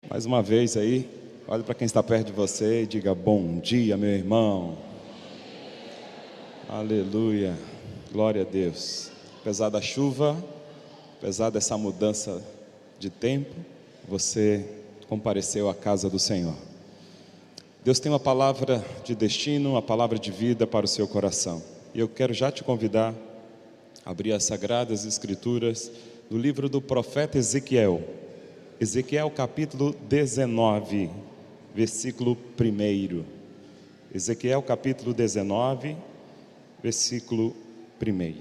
Mais uma vez aí, olhe para quem está perto de você e diga: bom dia, meu irmão. Aleluia, glória a Deus. Apesar da chuva, apesar dessa mudança de tempo, você compareceu à casa do Senhor. Deus tem uma palavra de destino, uma palavra de vida para o seu coração. E eu quero já te convidar a abrir as Sagradas Escrituras no livro do profeta Ezequiel. Ezequiel capítulo 19, versículo 1. Ezequiel capítulo 19, versículo 1.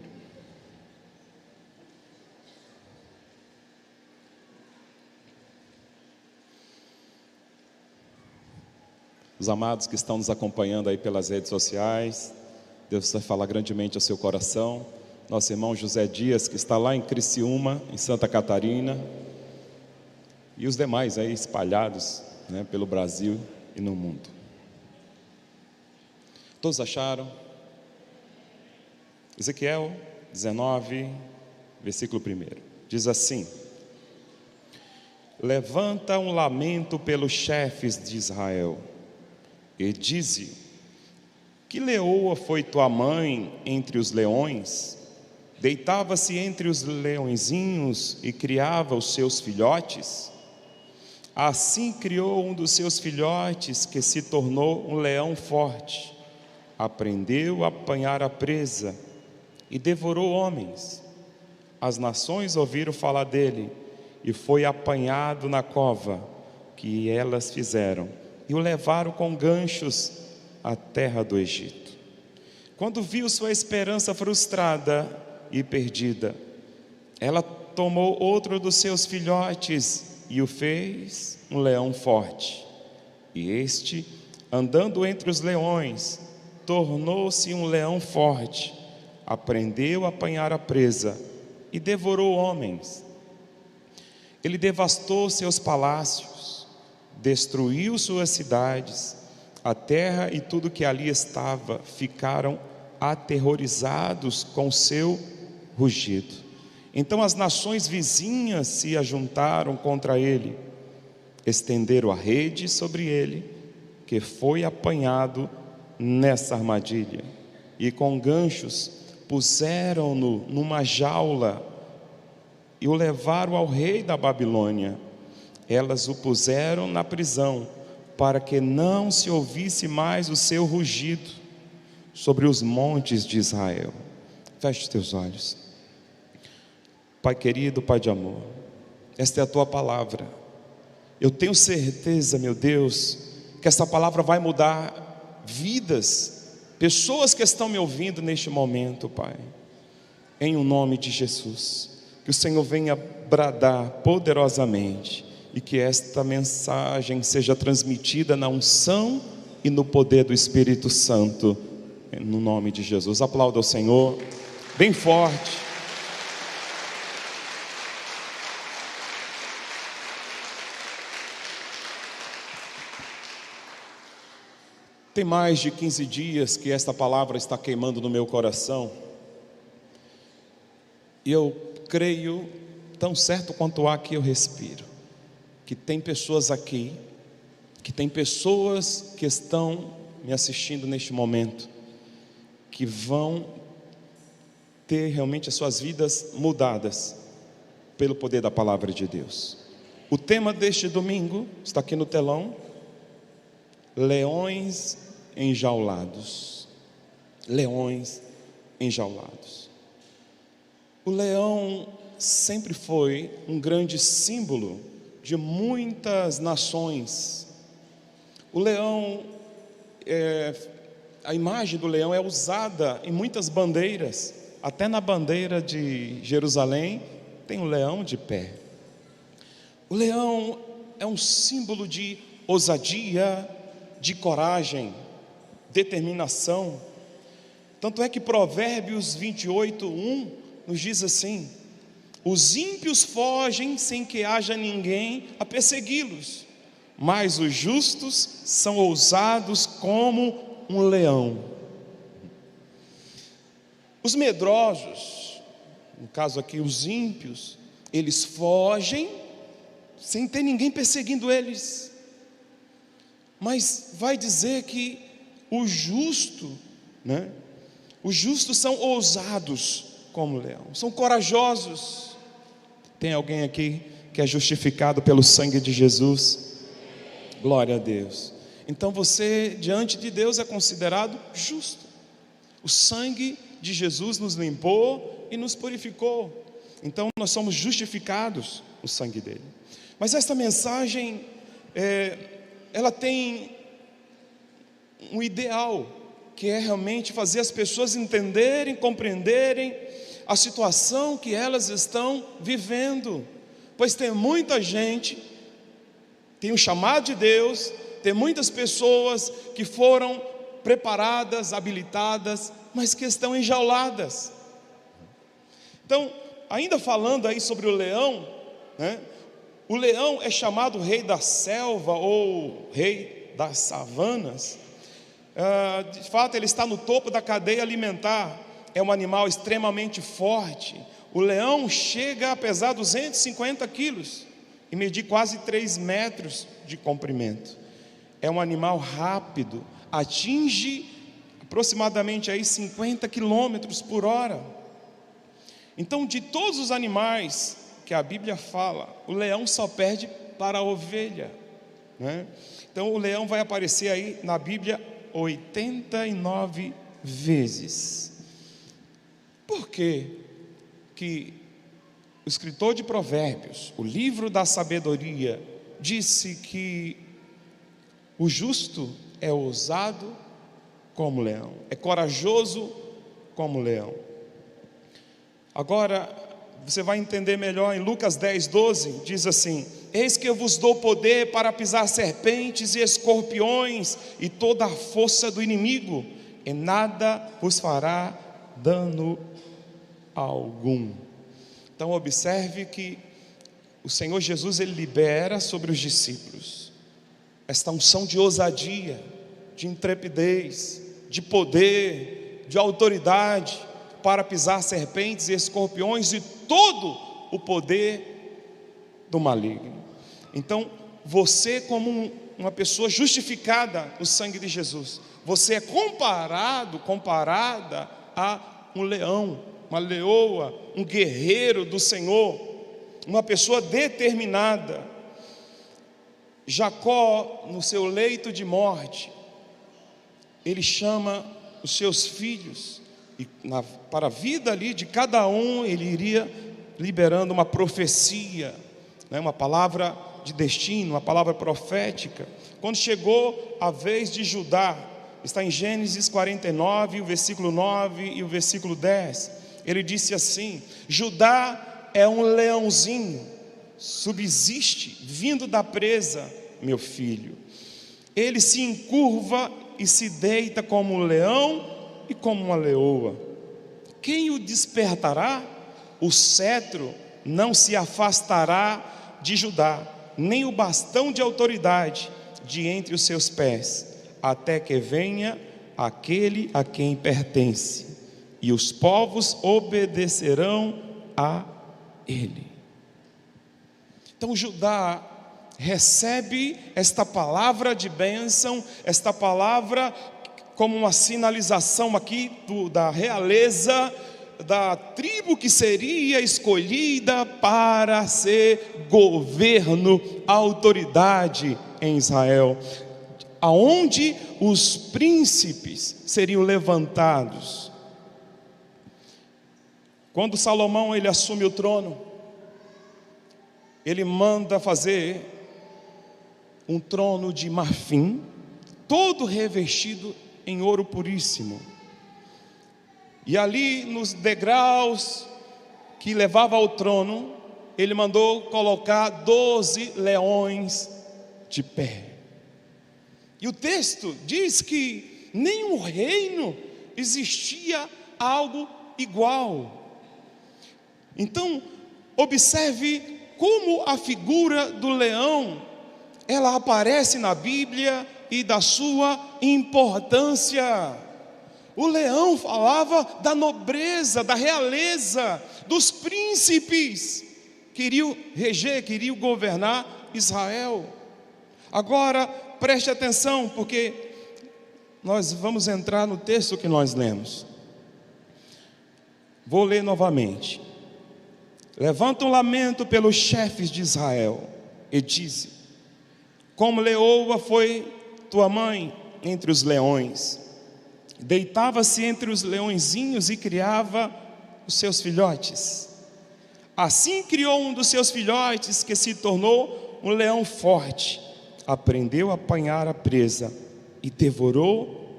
Os amados que estão nos acompanhando aí pelas redes sociais, Deus vai falar grandemente ao seu coração. Nosso irmão José Dias, que está lá em Criciúma, em Santa Catarina, e os demais aí espalhados, pelo Brasil e no mundo. Todos acharam? Ezequiel 19, versículo 1. Diz assim: levanta um lamento pelos chefes de Israel, e dize: que leoa foi tua mãe entre os leões? Deitava-se entre os leõezinhos e criava os seus filhotes? Assim criou um dos seus filhotes, que se tornou um leão forte. Aprendeu a apanhar a presa e devorou homens. As nações ouviram falar dele, e foi apanhado na cova que elas fizeram, e o levaram com ganchos à terra do Egito. Quando viu sua esperança frustrada e perdida, ela tomou outro dos seus filhotes e o fez um leão forte. E este, andando entre os leões, tornou-se um leão forte. Aprendeu a apanhar a presa e devorou homens. Ele devastou seus palácios, destruiu suas cidades. A terra e tudo que ali estava ficaram aterrorizados com seu rugido. Então as nações vizinhas se ajuntaram contra ele, estenderam a rede sobre ele, que foi apanhado nessa armadilha, e com ganchos puseram-no numa jaula e o levaram ao rei da Babilônia. Elas o puseram na prisão, para que não se ouvisse mais o seu rugido sobre os montes de Israel. Feche os teus olhos. Pai querido, Pai de amor, esta é a tua palavra. Eu tenho certeza, meu Deus, que essa palavra vai mudar vidas, pessoas que estão me ouvindo neste momento, Pai, em o nome de Jesus. Que o Senhor venha bradar poderosamente, e que esta mensagem seja transmitida na unção e no poder do Espírito Santo, no nome de Jesus. Aplauda ao Senhor bem forte. Tem mais de 15 dias que esta palavra está queimando no meu coração, e eu creio, tão certo quanto há que eu respiro, que tem pessoas aqui, que tem pessoas que estão me assistindo neste momento, que vão ter realmente as suas vidas mudadas pelo poder da palavra de Deus. O tema deste domingo está aqui no telão: leões enjaulados. Leões enjaulados. O leão sempre foi um grande símbolo de muitas nações. O leão, a imagem do leão é usada em muitas bandeiras. Até na bandeira de Jerusalém tem um leão de pé. O leão é um símbolo de ousadia, de coragem, determinação. Tanto é que Provérbios 28:1 nos diz assim: os ímpios fogem sem que haja ninguém a persegui-los, mas os justos são ousados como um leão. Os medrosos, no caso aqui os ímpios, eles fogem sem ter ninguém perseguindo eles. Mas vai dizer que o justo, né? Os justos são ousados como leão, são corajosos. Tem alguém aqui que é justificado pelo sangue de Jesus? Glória a Deus. Então você, diante de Deus, é considerado justo. O sangue de Jesus nos limpou e nos purificou. Então nós somos justificados no sangue dele. Mas esta mensagem, ela tem um ideal, que é realmente fazer as pessoas entenderem, compreenderem a situação que elas estão vivendo. Pois tem muita gente, tem um chamado de Deus, tem muitas pessoas que foram preparadas, habilitadas, mas que estão enjauladas. Então, ainda falando aí sobre o leão, né? O leão é chamado rei da selva ou rei das savanas. De fato, ele está no topo da cadeia alimentar. É um animal extremamente forte. O leão chega a pesar 250 quilos e medir quase 3 metros de comprimento. É um animal rápido, atinge aproximadamente aí 50 quilômetros por hora. Então, de todos os animais que a Bíblia fala, o leão só perde para a ovelha, né? Então o leão vai aparecer aí na Bíblia 89 vezes. Por que o escritor de Provérbios, o livro da sabedoria, disse que o justo é ousado como leão, é corajoso como leão? Agora você vai entender melhor em Lucas 10:12, diz assim: eis que eu vos dou poder para pisar serpentes e escorpiões e toda a força do inimigo, e nada vos fará dano algum. Então observe que o Senhor Jesus, ele libera sobre os discípulos esta unção de ousadia, de intrepidez, de poder, de autoridade, para pisar serpentes e escorpiões e todo o poder do maligno. Então você, como uma pessoa justificada no sangue de Jesus, você é comparada a um leão, uma leoa, um guerreiro do Senhor, uma pessoa determinada. Jacó, no seu leito de morte, ele chama os seus filhos, e para a vida ali de cada um, ele iria liberando uma profecia, né, uma palavra de destino, uma palavra profética. Quando chegou a vez de Judá, está em Gênesis 49, o versículo 9 e o versículo 10, ele disse assim: Judá é um leãozinho, subsiste vindo da presa, meu filho. Ele se encurva e se deita como um leão e como uma leoa. Quem o despertará? O cetro não se afastará de Judá, nem o bastão de autoridade de entre os seus pés, até que venha aquele a quem pertence, e os povos obedecerão a ele. Então Judá recebe esta palavra de bênção, esta palavra como uma sinalização aqui da realeza, da tribo que seria escolhida para ser governo, autoridade em Israel, aonde os príncipes seriam levantados. Quando Salomão ele assume o trono, ele manda fazer um trono de marfim, todo revestido em ouro puríssimo. E ali nos degraus que levava ao trono, ele mandou colocar 12 leões de pé. E o texto diz que nenhum reino existia algo igual. Então, observe como a figura do leão, ela aparece na Bíblia e da sua importância. O leão falava da nobreza, da realeza, dos príncipes queriam reger, queriam governar Israel. Agora, preste atenção, porque nós vamos entrar no texto que nós lemos. Vou ler novamente. Levanta um lamento pelos chefes de Israel, e disse: como leoa foi tua mãe entre os leões, deitava-se entre os leõezinhos e criava os seus filhotes. Assim criou um dos seus filhotes, que se tornou um leão forte, aprendeu a apanhar a presa e devorou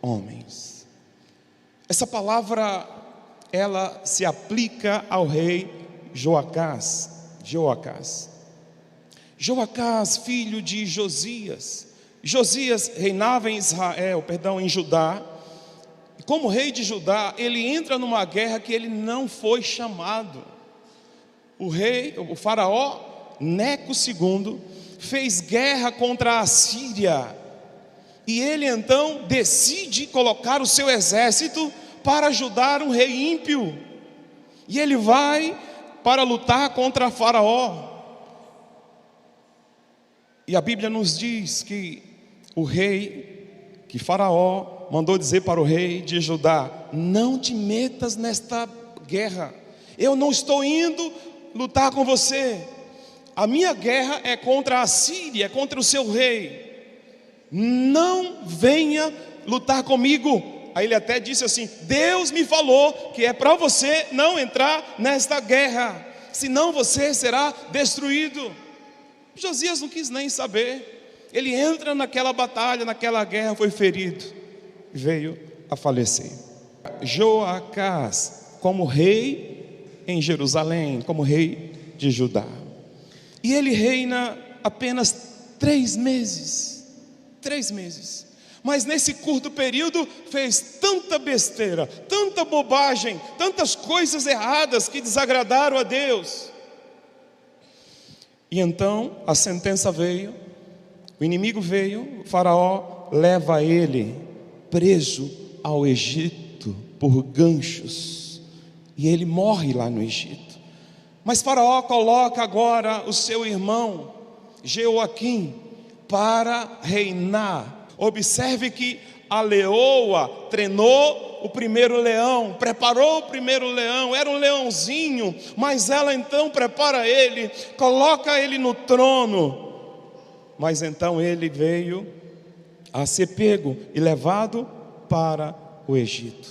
homens. Essa palavra, ela se aplica ao rei Joacás, filho de Josias. Josias reinava em em Judá. Como rei de Judá, ele entra numa guerra que ele não foi chamado. O faraó Neco II fez guerra contra a Síria, e ele então decide colocar o seu exército para ajudar um rei ímpio, e ele vai para lutar contra Faraó. E a Bíblia nos diz que Faraó mandou dizer para o rei de Judá: não te metas nesta guerra, eu não estou indo lutar com você, a minha guerra é contra a Síria, é contra o seu rei, não venha lutar comigo. Aí ele até disse assim: Deus me falou que é para você não entrar nesta guerra, senão você será destruído. Josias não quis nem saber. Ele entra naquela batalha, naquela guerra, foi ferido, veio a falecer. Joacás, como rei em Jerusalém, como rei de Judá, e ele reina apenas 3 meses. 3 meses. Mas nesse curto período fez tanta besteira, tanta bobagem, tantas coisas erradas que desagradaram a Deus. E então a sentença veio, o inimigo veio, o faraó leva ele preso ao Egito por ganchos, e ele morre lá no Egito. Mas faraó coloca agora o seu irmão Jeoaquim para reinar. Observe que a leoa treinou o primeiro leão, preparou o primeiro leão, era um leãozinho, mas ela então prepara ele, coloca ele no trono. Mas então ele veio a ser pego e levado para o Egito.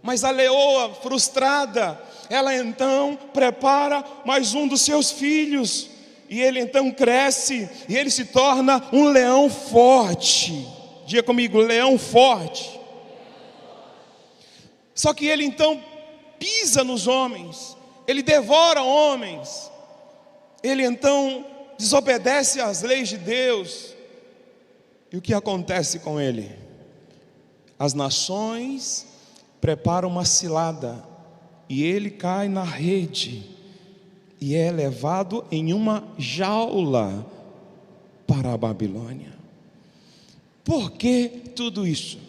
Mas a leoa, frustrada, ela então prepara mais um dos seus filhos, e ele então cresce, e ele se torna um leão forte. Diga comigo, leão forte. Só que ele então pisa nos homens, ele devora homens, ele então desobedece às leis de Deus. E o que acontece com ele? As nações preparam uma cilada, e ele cai na rede, e é levado em uma jaula para a Babilônia. Por que tudo isso?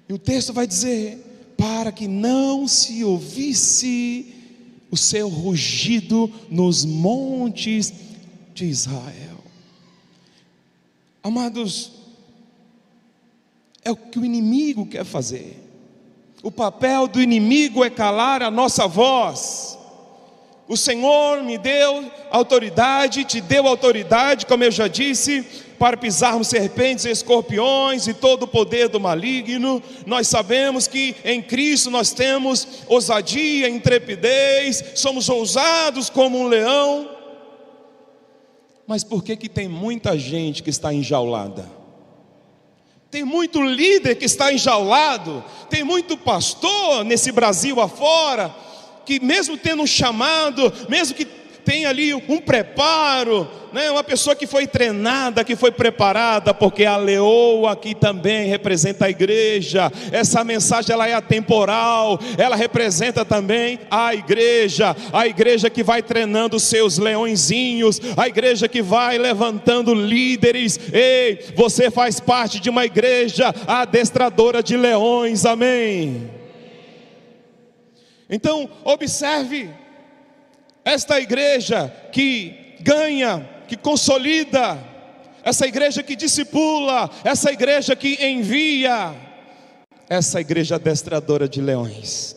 E o texto vai dizer: para que não se ouvisse o seu rugido nos montes de Israel. Amados, é o que o inimigo quer fazer. O papel do inimigo é calar a nossa voz. O Senhor me deu autoridade, te deu autoridade, como eu já disse, para pisarmos serpentes e escorpiões e todo o poder do maligno. Nós sabemos que em Cristo nós temos ousadia, intrepidez, somos ousados como um leão. Mas por que tem muita gente que está enjaulada? Tem muito líder que está enjaulado, tem muito pastor nesse Brasil afora, que mesmo tendo um chamado, mesmo que tenha ali um preparo, né? Uma pessoa que foi treinada, que foi preparada, porque a leoa aqui também representa a igreja. Essa mensagem ela é atemporal, ela representa também a igreja que vai treinando os seus leõezinhos, a igreja que vai levantando líderes. Ei, você faz parte de uma igreja adestradora de leões, amém? Então observe, Esta igreja que ganha, que consolida, essa igreja que discipula, essa igreja que envia, essa igreja adestradora de leões.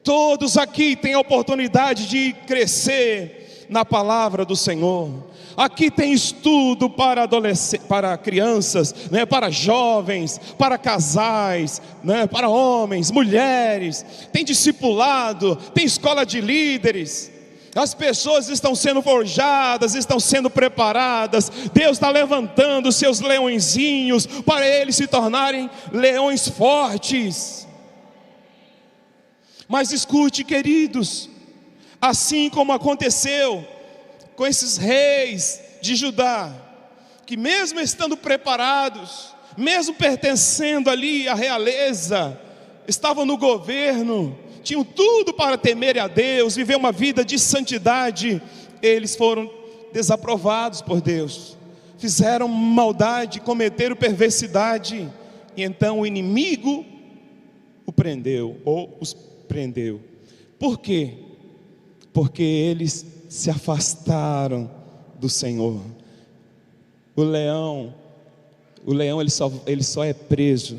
Todos aqui têm a oportunidade de crescer na palavra do Senhor. Aqui tem estudo para adolescentes, para crianças, né, para jovens, para casais, né, para homens, mulheres. Tem discipulado, tem escola de líderes. As pessoas estão sendo forjadas, estão sendo preparadas. Deus está levantando seus leõezinhos para eles se tornarem leões fortes. Mas escute, queridos, assim como aconteceu com esses reis de Judá, que mesmo estando preparados, mesmo pertencendo ali à realeza, estavam no governo, tinham tudo para temer a Deus, viver uma vida de santidade, eles foram desaprovados por Deus, fizeram maldade, cometeram perversidade, e então o inimigo o prendeu, ou os prendeu. Por quê? Porque eles se afastaram do Senhor. O leão ele só é preso,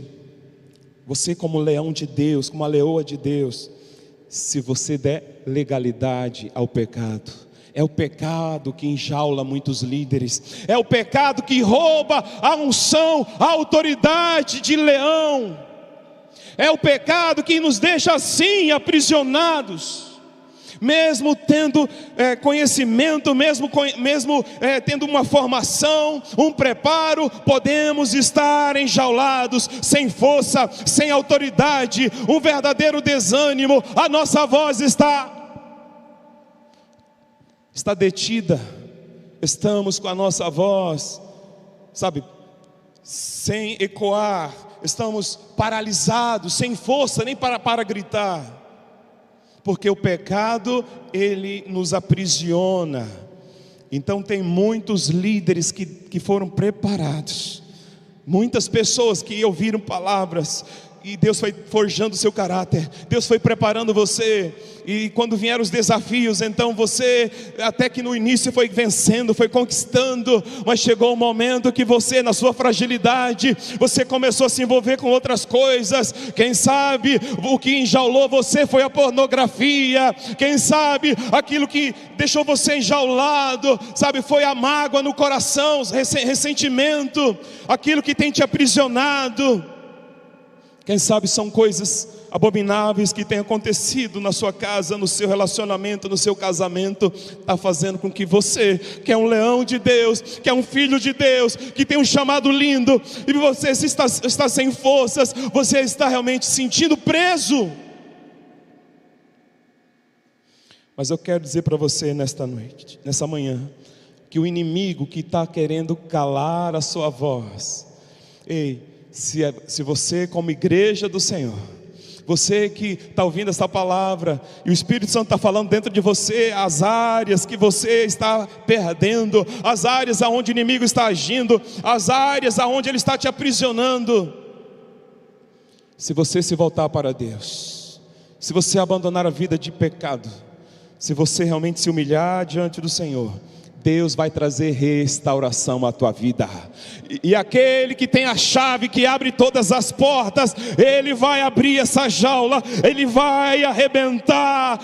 você como leão de Deus, como a leoa de Deus, se você der legalidade ao pecado. É o pecado que enjaula muitos líderes, é o pecado que rouba a unção, a autoridade de leão, é o pecado que nos deixa assim aprisionados. Mesmo tendo conhecimento, mesmo tendo uma formação, um preparo, podemos estar enjaulados, sem força, sem autoridade, um verdadeiro desânimo. A nossa voz está detida, estamos com a nossa voz, sabe, sem ecoar, estamos paralisados, sem força nem para gritar. Porque o pecado, ele nos aprisiona. Então tem muitos líderes que foram preparados, muitas pessoas que ouviram palavras, e Deus foi forjando o seu caráter, Deus foi preparando você, e quando vieram os desafios, então você, até que no início foi vencendo, foi conquistando, mas chegou um momento que você, na sua fragilidade, você começou a se envolver com outras coisas. Quem sabe o que enjaulou você foi a pornografia, quem sabe aquilo que deixou você enjaulado, sabe, foi a mágoa no coração, ressentimento, aquilo que tem te aprisionado. Quem sabe são coisas abomináveis que têm acontecido na sua casa, no seu relacionamento, no seu casamento, está fazendo com que você, que é um leão de Deus, que é um filho de Deus, que tem um chamado lindo, e você está sem forças, você está realmente se sentindo preso. Mas eu quero dizer para você nesta noite, nessa manhã, que o inimigo que está querendo calar a sua voz, se você como igreja do Senhor, você que está ouvindo essa palavra, e o Espírito Santo está falando dentro de você, as áreas que você está perdendo, as áreas aonde o inimigo está agindo, as áreas aonde ele está te aprisionando, se você se voltar para Deus, se você abandonar a vida de pecado, se você realmente se humilhar diante do Senhor, Deus vai trazer restauração à tua vida, e aquele que tem a chave que abre todas as portas, ele vai abrir essa jaula, ele vai arrebentar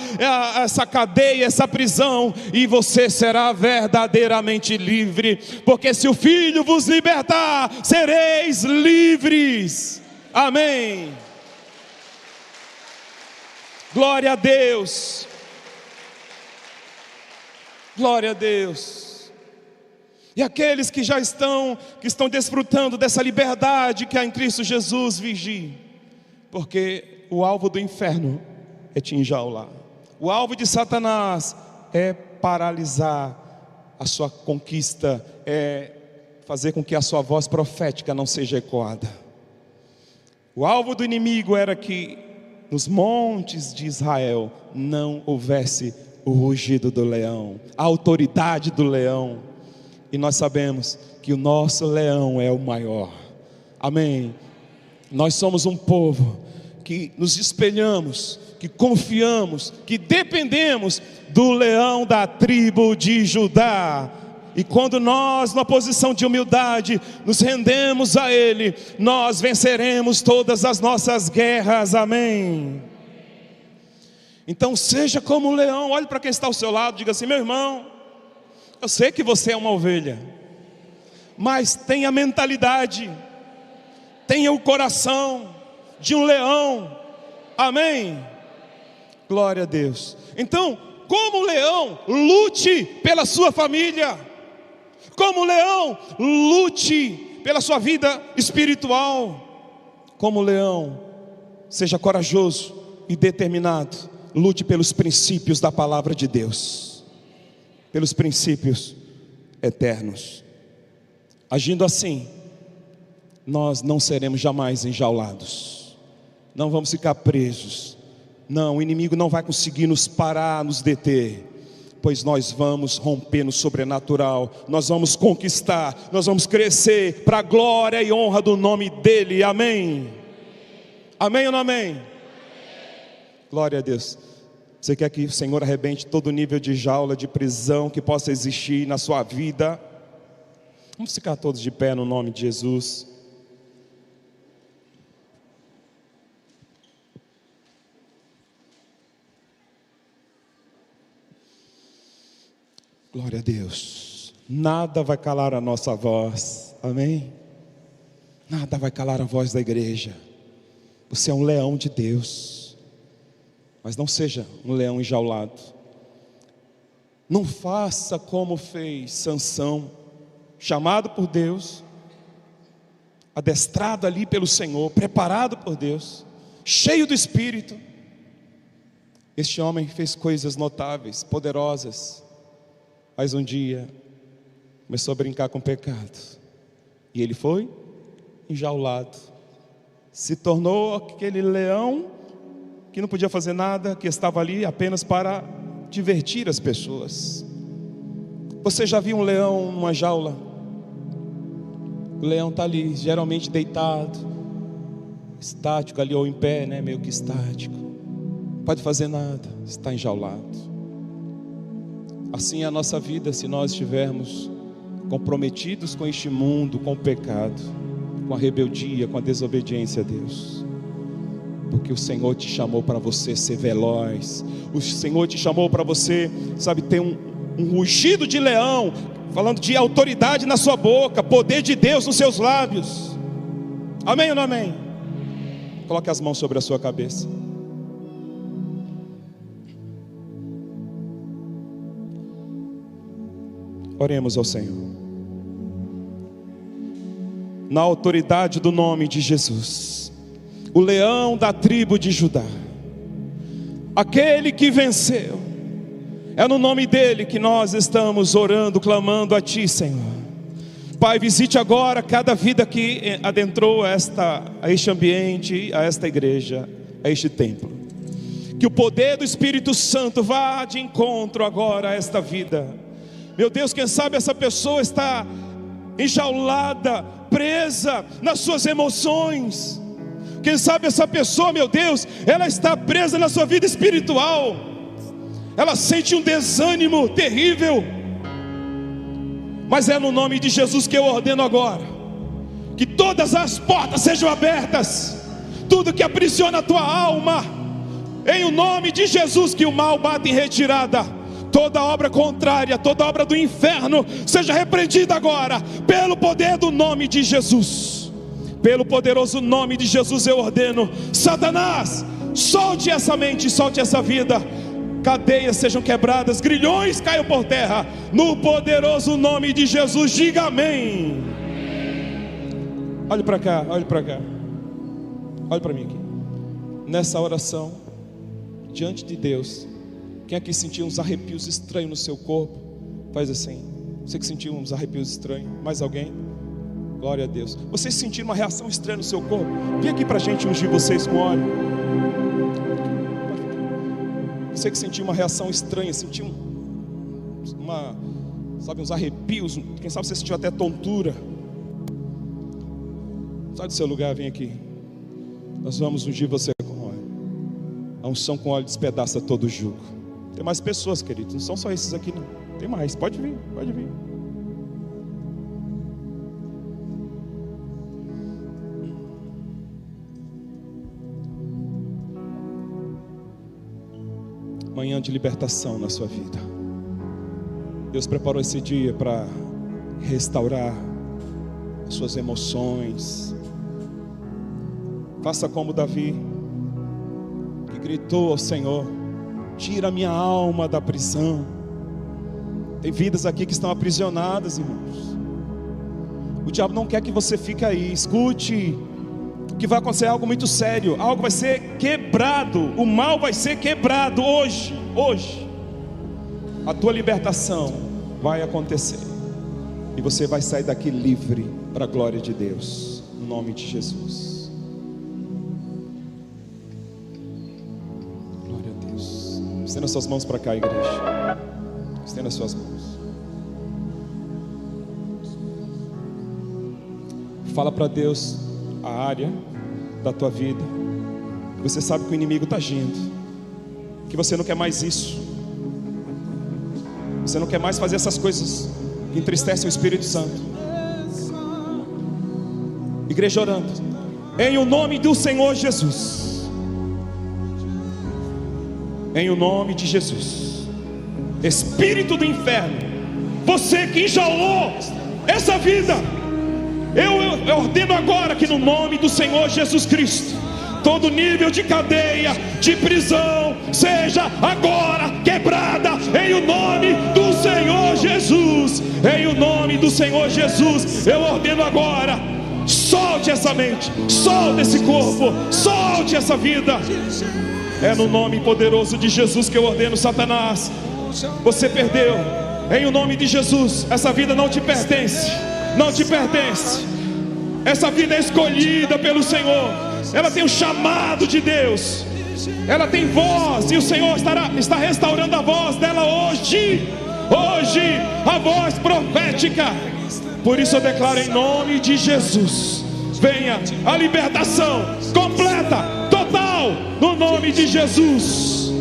essa cadeia, essa prisão, e você será verdadeiramente livre, porque se o Filho vos libertar, sereis livres. Amém. Glória a Deus. Glória a Deus. E aqueles que já estão desfrutando dessa liberdade que há em Cristo Jesus, vigie, porque o alvo do inferno é te enjaular, o alvo de Satanás é paralisar a sua conquista, é fazer com que a sua voz profética não seja ecoada. O alvo do inimigo era que nos montes de Israel não houvesse o rugido do leão, a autoridade do leão, e nós sabemos que o nosso leão é o maior. Amém. Nós somos um povo que nos espelhamos, que que confiamos, que dependemos do leão da tribo de Judá. E quando nós, na posição de humildade, nos rendemos a Ele, nós venceremos todas as nossas guerras, amém? Então seja como um leão. Olhe para quem está ao seu lado, diga assim: meu irmão, eu sei que você é uma ovelha, mas tenha a mentalidade, tenha o coração de um leão, amém? Glória a Deus. Então, como leão, lute pela sua família. Como leão, lute pela sua vida espiritual. Como leão, seja corajoso e determinado. Lute pelos princípios da palavra de Deus, pelos princípios eternos. Agindo assim, nós não seremos jamais enjaulados. Não vamos ficar presos. Não, o inimigo não vai conseguir nos parar, nos deter, pois nós vamos romper no sobrenatural, nós vamos conquistar, nós vamos crescer para a glória e honra do nome dEle, amém? Amém ou não amém? Glória a Deus. Você quer que o Senhor arrebente todo nível de jaula, de prisão que possa existir na sua vida? Vamos ficar todos de pé no nome de Jesus. Glória a Deus. Nada vai calar a nossa voz, amém? Nada vai calar a voz da igreja. Você é um leão de Deus, mas não seja um leão enjaulado. Não faça como fez Sansão, chamado por Deus, adestrado ali pelo Senhor, preparado por Deus, cheio do Espírito. Este homem fez coisas notáveis, poderosas, mas um dia começou a brincar com o pecado, e ele foi enjaulado, se tornou aquele leão que não podia fazer nada, que estava ali apenas para divertir as pessoas. Você já viu um leão numa jaula? O leão está ali, geralmente deitado, estático ali, ou em pé, né? Meio que estático, não pode fazer nada, está enjaulado. Assim é a nossa vida, se nós estivermos comprometidos com este mundo, com o pecado, com a rebeldia, com a desobediência a Deus. Porque o Senhor te chamou para você ser veloz. O Senhor te chamou para você, sabe, ter um rugido de leão, falando de autoridade na sua boca, poder de Deus nos seus lábios. Amém ou não amém? Coloque as mãos sobre a sua cabeça. Oremos ao Senhor. Na autoridade do nome de Jesus, o leão da tribo de Judá, aquele que venceu, é no nome dele que nós estamos orando, clamando a Ti, Senhor. Pai, visite agora cada vida que adentrou a este ambiente, a esta igreja, a este templo. Que o poder do Espírito Santo vá de encontro agora a esta vida. Meu Deus, quem sabe essa pessoa está enjaulada, presa nas suas emoções. Quem sabe essa pessoa, meu Deus, ela está presa na sua vida espiritual. Ela sente um desânimo terrível. Mas é no nome de Jesus que eu ordeno agora, que todas as portas sejam abertas. Tudo que aprisiona a tua alma, em o nome de Jesus, que o mal bata em retirada. Toda obra contrária, toda obra do inferno, seja repreendida agora, pelo poder do nome de Jesus. Pelo poderoso nome de Jesus eu ordeno: Satanás, solte essa mente, solte essa vida. Cadeias sejam quebradas, grilhões caiam por terra, no poderoso nome de Jesus. Diga amém. Olhe para cá, olhe para cá, olhe para mim aqui. Nessa oração, diante de Deus, quem aqui sentiu uns arrepios estranhos no seu corpo? Faz assim. Você que sentiu uns arrepios estranhos? Mais alguém? Glória a Deus. Vocês sentiram uma reação estranha no seu corpo? Vem aqui para a gente ungir vocês com óleo. Você que sentiu uma reação estranha, sentiu uns arrepios. Quem sabe você sentiu até tontura. Sai do seu lugar, vem aqui. Nós vamos ungir você com óleo. A unção com óleo despedaça todo o jugo. Tem mais pessoas, queridos, não são só esses aqui não. Tem mais, pode vir, pode vir. Manhã de libertação na sua vida. Deus preparou esse dia para restaurar as suas emoções. Faça como Davi, que gritou ao Senhor: tira minha alma da prisão. Tem vidas aqui que estão aprisionadas, irmãos. O diabo não quer que você fique aí. Escute, que vai acontecer algo muito sério. Algo vai ser quebrado. O mal vai ser quebrado hoje. Hoje a tua libertação vai acontecer, e você vai sair daqui livre para a glória de Deus, no nome de Jesus. Glória a Deus. Estenda suas mãos para cá, igreja. Estenda suas mãos. Fala para Deus a área da tua vida que você sabe que o inimigo está agindo, que você não quer mais isso. Você não quer mais fazer essas coisas que entristecem o Espírito Santo. Igreja orando, em o nome do Senhor Jesus. Em o nome de Jesus. Espírito do inferno, você que enjaulou essa vida, eu ordeno agora que no nome do Senhor Jesus Cristo, todo nível de cadeia, de prisão, seja agora quebrada, em o nome do Senhor Jesus. Em o nome do Senhor Jesus, eu ordeno agora: solte essa mente, solte esse corpo, solte essa vida. É no nome poderoso de Jesus que eu ordeno: Satanás, você perdeu. Em o nome de Jesus, essa vida não te pertence, não te pertence. Essa vida é escolhida pelo Senhor, ela tem o chamado de Deus, ela tem voz, e o Senhor está restaurando a voz dela hoje, a voz profética. Por isso eu declaro em nome de Jesus: venha a libertação completa, total, no nome de Jesus,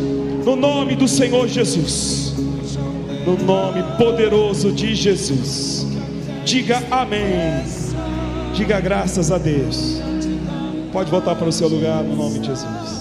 no nome do Senhor Jesus, no nome poderoso de Jesus. Diga amém, diga graças a Deus. Pode voltar para o seu lugar, no nome de Jesus.